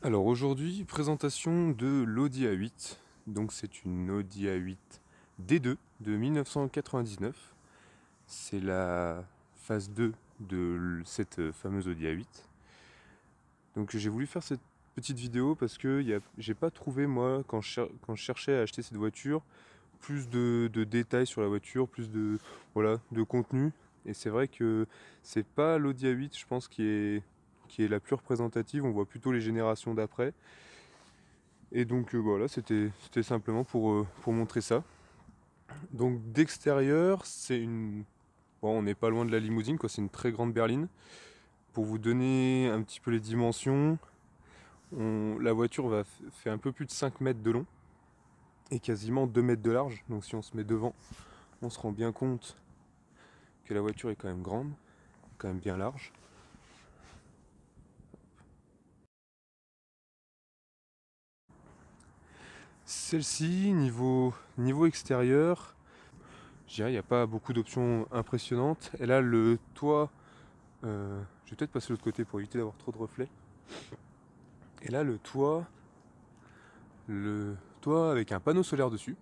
Alors aujourd'hui, présentation de l'Audi A8. Donc c'est une Audi A8 D2 de 1999. C'est la phase 2 de cette fameuse Audi A8. Donc j'ai voulu faire cette petite vidéo parce que j'ai pas trouvé moi quand je cherchais à acheter cette voiture plus de détails sur la voiture, plus de contenu. Et c'est vrai que c'est pas l'Audi A8 je pense qui est la plus représentative, on voit plutôt les générations d'après. Et donc voilà, c'était simplement pour montrer ça. Donc d'extérieur, bon, on n'est pas loin de la limousine, quoi. C'est une très grande berline. Pour vous donner un petit peu les dimensions, la voiture fait un peu plus de 5 mètres de long et quasiment 2 mètres de large. Donc si on se met devant, on se rend bien compte que la voiture est quand même grande, quand même bien large. Celle-ci, niveau extérieur, je dirais il n'y a pas beaucoup d'options impressionnantes. Elle a le toit. Je vais peut-être passer de l'autre côté pour éviter d'avoir trop de reflets. Et là, le toit avec un panneau solaire dessus.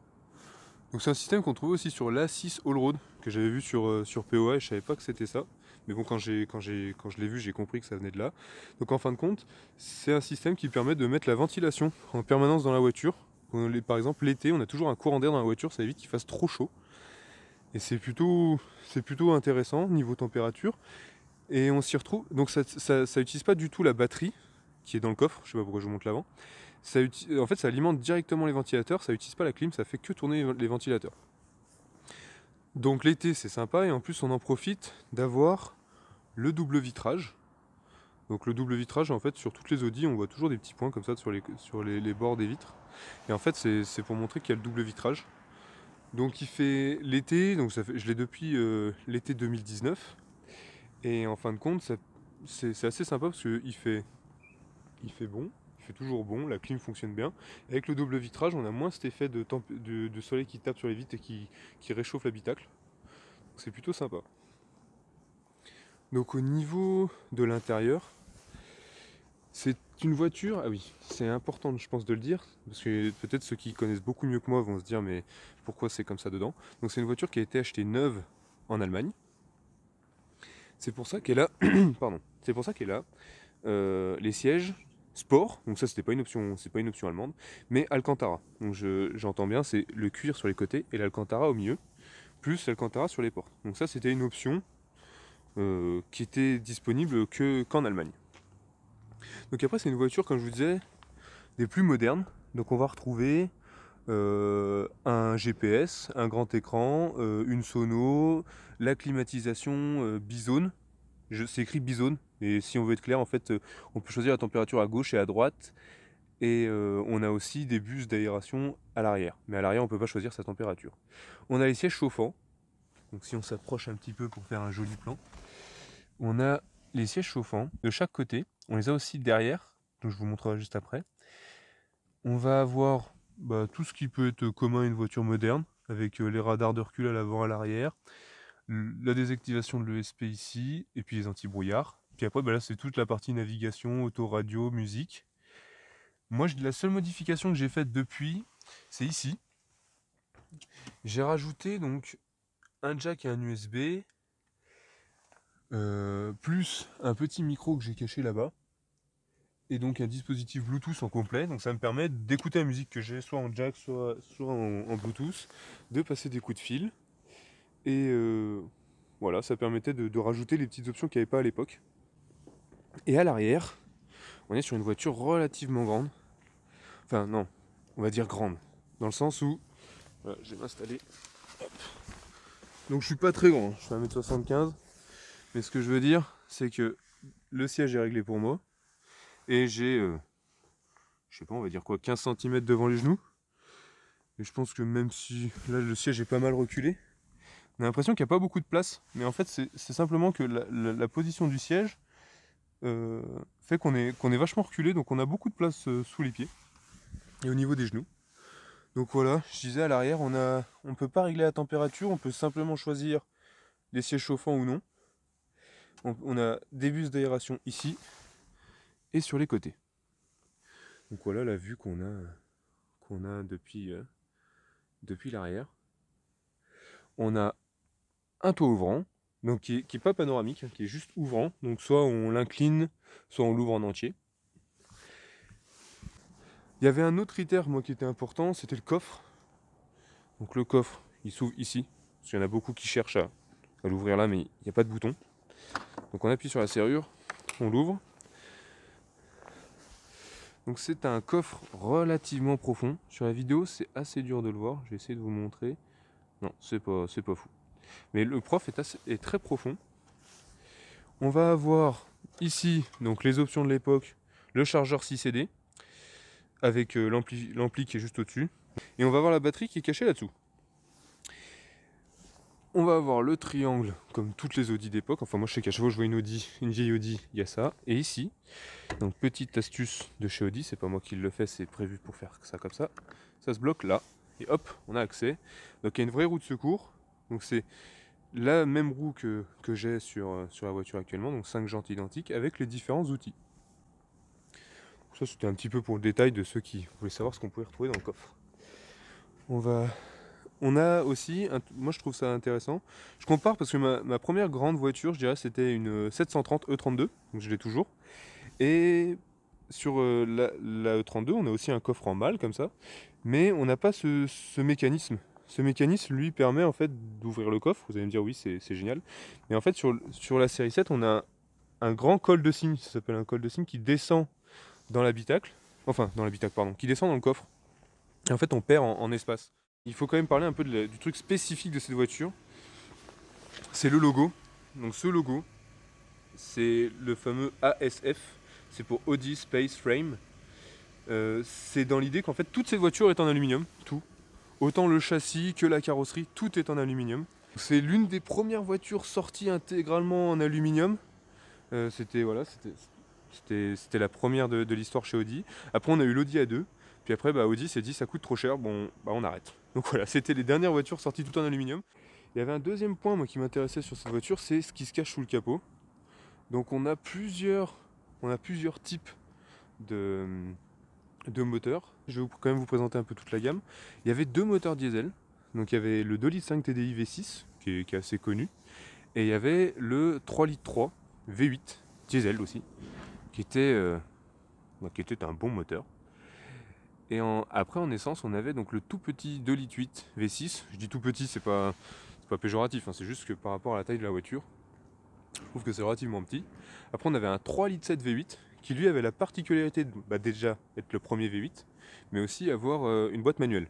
Donc c'est un système qu'on trouve aussi sur l'A6 Allroad que j'avais vu sur POA et je savais pas que c'était ça. Mais bon, quand je l'ai vu, j'ai compris que ça venait de là. Donc en fin de compte, c'est un système qui permet de mettre la ventilation en permanence dans la voiture. Par exemple, l'été, on a toujours un courant d'air dans la voiture, ça évite qu'il fasse trop chaud. Et c'est plutôt intéressant niveau température. Et on s'y retrouve. Donc ça utilise pas du tout la batterie qui est dans le coffre. Je sais pas pourquoi je vous montre l'avant. En fait, ça alimente directement les ventilateurs. Ça utilise pas la clim, ça fait que tourner les ventilateurs. Donc l'été, c'est sympa et en plus, on en profite d'avoir le double vitrage. Donc le double vitrage, en fait, sur toutes les Audi, on voit toujours des petits points comme ça sur les bords des vitres. Et en fait, c'est pour montrer qu'il y a le double vitrage. Donc il fait l'été, donc je l'ai depuis l'été 2019. Et en fin de compte, c'est assez sympa parce qu'il fait bon, il fait toujours bon, la clim fonctionne bien. Avec le double vitrage, on a moins cet effet de soleil qui tape sur les vitres et qui réchauffe l'habitacle. C'est plutôt sympa. Donc au niveau de l'intérieur, c'est une voiture, ah oui, c'est important je pense de le dire, parce que peut-être ceux qui connaissent beaucoup mieux que moi vont se dire mais pourquoi c'est comme ça dedans. Donc c'est une voiture qui a été achetée neuve en Allemagne. C'est pour ça qu'elle a, pardon, c'est pour ça qu'elle a les sièges sport, donc ça c'était pas une option, c'est pas une option allemande, mais Alcantara. Donc j'entends bien, c'est le cuir sur les côtés et l'Alcantara au milieu, plus l'Alcantara sur les portes. Donc ça c'était une option qui était disponible qu'en Allemagne. Donc après c'est une voiture, comme je vous disais, des plus modernes. Donc on va retrouver un GPS, un grand écran, une sono, la climatisation bizone. C'est écrit bizone, et si on veut être clair, en fait, on peut choisir la température à gauche et à droite, et on a aussi des bus d'aération à l'arrière. Mais à l'arrière, on ne peut pas choisir sa température. On a les sièges chauffants, donc si on s'approche un petit peu pour faire un joli plan, on a les sièges chauffants de chaque côté, on les a aussi derrière, donc je vous montrerai juste après. On va avoir tout ce qui peut être commun à une voiture moderne, avec les radars de recul à l'avant, à l'arrière, la désactivation de l'ESP ici, et puis les anti-brouillards. Puis après, là, c'est toute la partie navigation, autoradio, musique. Moi, la seule modification que j'ai faite depuis, c'est ici. J'ai rajouté donc un jack et un USB, plus un petit micro que j'ai caché là-bas, et donc un dispositif Bluetooth en complet. Donc ça me permet d'écouter la musique que j'ai soit en jack, soit en Bluetooth, de passer des coups de fil. Et voilà, ça permettait de rajouter les petites options qu'il n'y avait pas à l'époque. Et à l'arrière, on est sur une voiture relativement grande. Enfin non, on va dire grande. Dans le sens où, voilà, je vais m'installer. Hop. Donc je suis pas très grand, je fais 1m75. Mais ce que je veux dire, c'est que le siège est réglé pour moi. Et j'ai, je sais pas, on va dire quoi, 15 cm devant les genoux. Et je pense que même si là le siège est pas mal reculé, on a l'impression qu'il n'y a pas beaucoup de place. Mais en fait, c'est simplement que la position du siège fait qu'on est vachement reculé. Donc on a beaucoup de place sous les pieds et au niveau des genoux. Donc voilà, je disais à l'arrière, on ne peut pas régler la température, on peut simplement choisir les sièges chauffants ou non. On a des bus d'aération ici et sur les côtés. Donc voilà la vue qu'on a depuis l'arrière. On a un toit ouvrant, donc qui est pas panoramique, hein, qui est juste ouvrant. Donc soit on l'incline, soit on l'ouvre en entier. Il y avait un autre critère moi qui était important, c'était le coffre. Donc le coffre, il s'ouvre ici, parce qu'il y en a beaucoup qui cherchent à l'ouvrir là, mais il n'y a pas de bouton. Donc on appuie sur la serrure, on l'ouvre. Donc c'est un coffre relativement profond. Sur la vidéo, c'est assez dur de le voir. Je vais essayer de vous montrer. Non, c'est pas fou. Mais le coffre est très profond. On va avoir ici donc les options de l'époque, le chargeur 6CD avec l'ampli qui est juste au-dessus. Et on va avoir la batterie qui est cachée là-dessous. On va avoir le triangle comme toutes les Audi d'époque. Enfin moi je sais qu'à chaque fois que je vois une vieille Audi, il y a ça. Et ici, donc petite astuce de chez Audi, c'est pas moi qui le fais, c'est prévu pour faire ça comme ça. Ça se bloque là. Et hop, on a accès. Donc il y a une vraie roue de secours. Donc c'est la même roue que j'ai sur la voiture actuellement. Donc 5 jantes identiques avec les différents outils. Donc ça c'était un petit peu pour le détail de ceux qui voulaient savoir ce qu'on pouvait retrouver dans le coffre. On a aussi, moi je trouve ça intéressant, je compare parce que ma première grande voiture, je dirais, c'était une 730 E32, donc je l'ai toujours. Et sur la E32, on a aussi un coffre en malle comme ça, mais on n'a pas ce mécanisme. Ce mécanisme lui permet en fait d'ouvrir le coffre, vous allez me dire oui c'est génial, mais en fait sur la série 7 on a un grand col de cygne, ça s'appelle un col de cygne qui descend dans l'habitacle, pardon, qui descend dans le coffre, et en fait on perd en espace. Il faut quand même parler un peu du truc spécifique de cette voiture, c'est le logo. Donc ce logo, c'est le fameux ASF, c'est pour Audi Space Frame. C'est dans l'idée qu'en fait toute cette voiture est en aluminium, tout. Autant le châssis que la carrosserie, tout est en aluminium. C'est l'une des premières voitures sorties intégralement en aluminium. C'était la première de l'histoire chez Audi. Après on a eu l'Audi A2. Puis après Audi s'est dit ça coûte trop cher, bon on arrête. Donc voilà, c'était les dernières voitures sorties tout en aluminium. Il y avait un deuxième point moi qui m'intéressait sur cette voiture, c'est ce qui se cache sous le capot. Donc on a plusieurs types de moteurs. Je vais quand même vous présenter un peu toute la gamme. Il y avait deux moteurs diesel. Donc il y avait le 2,5 litres TDI V6 qui est assez connu. Et il y avait le 3 litres 3 V8 diesel aussi, qui était un bon moteur. Et après en essence on avait donc le tout petit 2 litres 8 V6. Je dis tout petit, c'est pas péjoratif, hein, c'est juste que par rapport à la taille de la voiture, je trouve que c'est relativement petit. Après on avait un 3 litres 7 V8 qui lui avait la particularité de déjà être le premier V8, mais aussi avoir une boîte manuelle.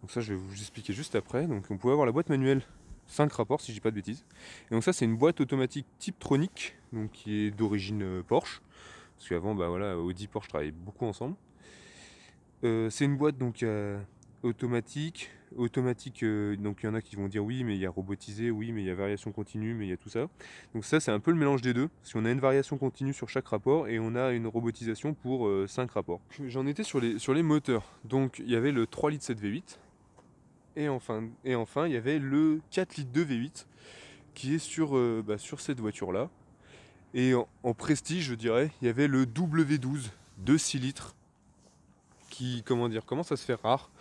Donc ça je vais vous expliquer juste après. Donc on pouvait avoir la boîte manuelle 5 rapports si je dis pas de bêtises. Et donc ça c'est une boîte automatique type Tronic, donc qui est d'origine Porsche. Parce qu'avant Audi Porsche travaillaient beaucoup ensemble. C'est une boîte donc automatique, donc il y en a qui vont dire oui mais il y a robotisé, oui mais il y a variation continue, mais il y a tout ça. Donc ça c'est un peu le mélange des deux, parce qu'on a une variation continue sur chaque rapport et on a une robotisation pour 5 rapports. J'en étais sur les moteurs, donc il y avait le 3 litres 7 V8, et enfin il y avait le 4 litres 2 V8 qui est sur cette voiture là. Et en prestige je dirais, il y avait le W12 de 6 litres qui, commence à se faire rare.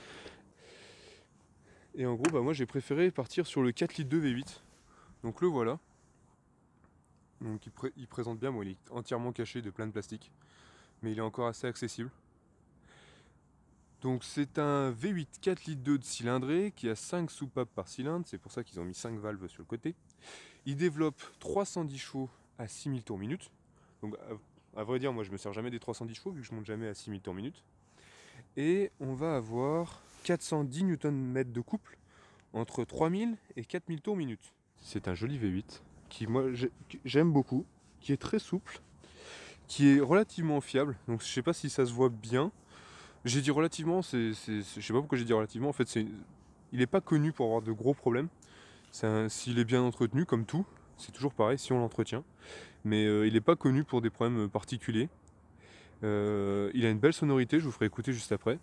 Et en gros, moi j'ai préféré partir sur le 4 litres 2 V8. Donc le voilà. Donc il présente bien, il est entièrement caché de plein de plastique. Mais il est encore assez accessible. Donc c'est un V8 4 litres 2 de cylindrée qui a 5 soupapes par cylindre. C'est pour ça qu'ils ont mis 5 valves sur le côté. Il développe 310 chevaux à 6000 tours minute. Donc à vrai dire, moi je me sers jamais des 310 chevaux vu que je monte jamais à 6000 tours minute. Et on va avoir 410 Nm de couple entre 3000 et 4000 tours minute. C'est un joli V8 qui moi j'aime beaucoup, qui est très souple, qui est relativement fiable. Donc je sais pas si ça se voit bien. J'ai dit relativement, je sais pas pourquoi j'ai dit relativement. En fait, il n'est pas connu pour avoir de gros problèmes. S'il est bien entretenu, comme tout, c'est toujours pareil si on l'entretient. Mais il n'est pas connu pour des problèmes particuliers. Il a une belle sonorité, je vous ferai écouter juste après.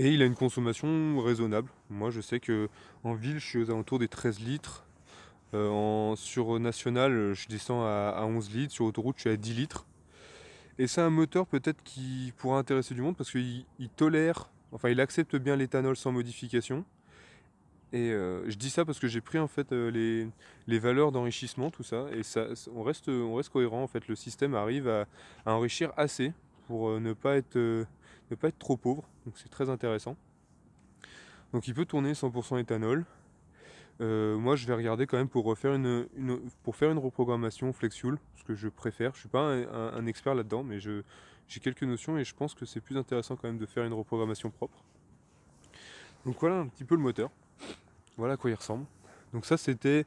Et il a une consommation raisonnable. Moi je sais que en ville je suis aux alentours des 13 litres. Sur national je descends à 11 litres. Sur autoroute je suis à 10 litres. Et c'est un moteur peut-être qui pourra intéresser du monde parce qu'il tolère, enfin il accepte bien l'éthanol sans modification. Et je dis ça parce que j'ai pris en fait les valeurs d'enrichissement, tout ça, et on reste cohérent en fait. Le système arrive à enrichir assez pour ne pas être trop pauvre, donc c'est très intéressant. Donc il peut tourner 100% éthanol. Moi je vais regarder quand même pour refaire pour faire une reprogrammation flex fuel, ce que je préfère. Je suis pas un expert là-dedans, mais j'ai quelques notions et je pense que c'est plus intéressant quand même de faire une reprogrammation propre. Donc voilà un petit peu le moteur. Voilà à quoi il ressemble. Donc ça c'était...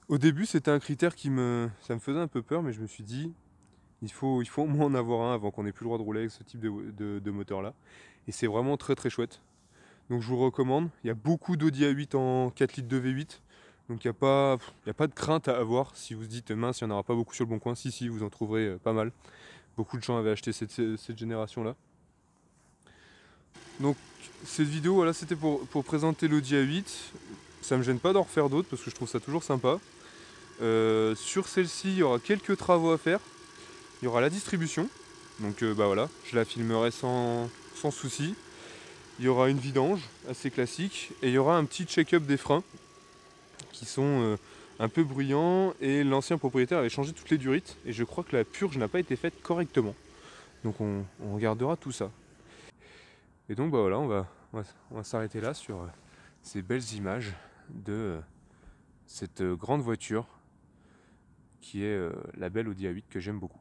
Au début c'était un critère ça me faisait un peu peur, mais je me suis dit il faut au moins en avoir un avant qu'on ait plus le droit de rouler avec ce type de moteur là. Et c'est vraiment très très chouette. Donc je vous le recommande. Il y a beaucoup d'Audi A8 en 4 litres de V8. Donc il y a pas de crainte à avoir si vous se dites mince, il n'y en aura pas beaucoup sur le bon coin. Si, si, vous en trouverez pas mal. Beaucoup de gens avaient acheté cette génération là. Donc cette vidéo, voilà, c'était pour présenter l'Audi A8. Ça me gêne pas d'en refaire d'autres parce que je trouve ça toujours sympa. Sur celle-ci, il y aura quelques travaux à faire. Il y aura la distribution. Donc bah voilà, je la filmerai sans souci. Il y aura une vidange assez classique. Et il y aura un petit check-up des freins qui sont un peu bruyants. Et l'ancien propriétaire avait changé toutes les durites. Et je crois que la purge n'a pas été faite correctement. Donc on regardera tout ça. Et donc bah voilà, on va s'arrêter là sur ces belles images de cette grande voiture qui est la belle Audi A8 que j'aime beaucoup.